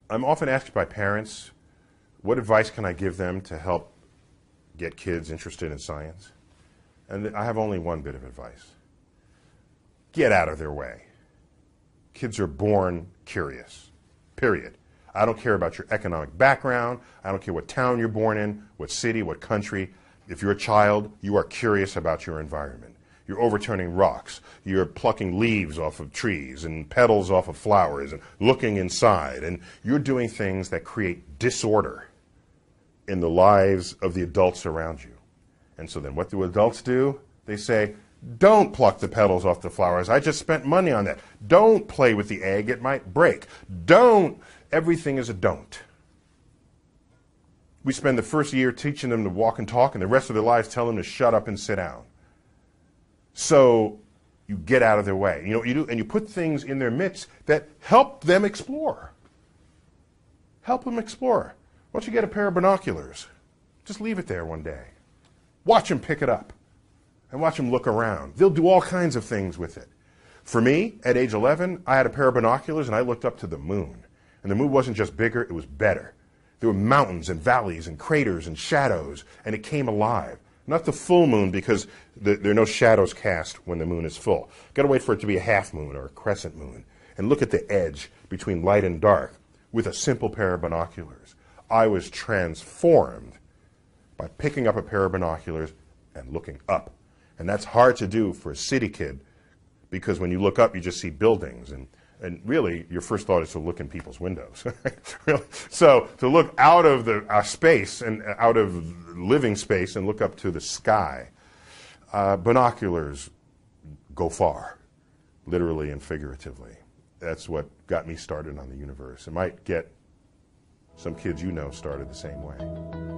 I'm often asked by parents, what advice can I give them to help get kids interested in science? And I have only one bit of advice. Get out of their way. Kids are born curious, period. I don't care about your economic background. I don't care what town you're born in, what city, what country. If you're a child, you are curious about your environment. You're overturning rocks. You're plucking leaves off of trees and petals off of flowers and looking inside. And you're doing things that create disorder in the lives of the adults around you. And so then what do adults do? They say, don't pluck the petals off the flowers. I just spent money on that. Don't play with the egg. It might break. Don't. Everything is a don't. We spend the first year teaching them to walk and talk, and the rest of their lives telling them to shut up and sit down. So you get out of their way. You know what you do? And you put things in their midst that help them explore. Help them explore. Why don't you get a pair of binoculars? Just leave it there one day. Watch them pick it up. And watch them look around. They'll do all kinds of things with it. For me, at age 11, I had a pair of binoculars and I looked up to the moon. And the moon wasn't just bigger, it was better. There were mountains and valleys and craters and shadows, and it came alive. Not the full moon, because there are no shadows cast when the moon is full. Got to wait for it to be a half moon or a crescent moon. And look at the edge between light and dark with a simple pair of binoculars. I was transformed by picking up a pair of binoculars and looking up. And that's hard to do for a city kid, because when you look up, you just see buildings. And really, your first thought is to look in people's windows. Really. So to look out of our space and out of living space and look up to the sky, binoculars go far, literally and figuratively. That's what got me started on the universe. It might get some kids you know started the same way.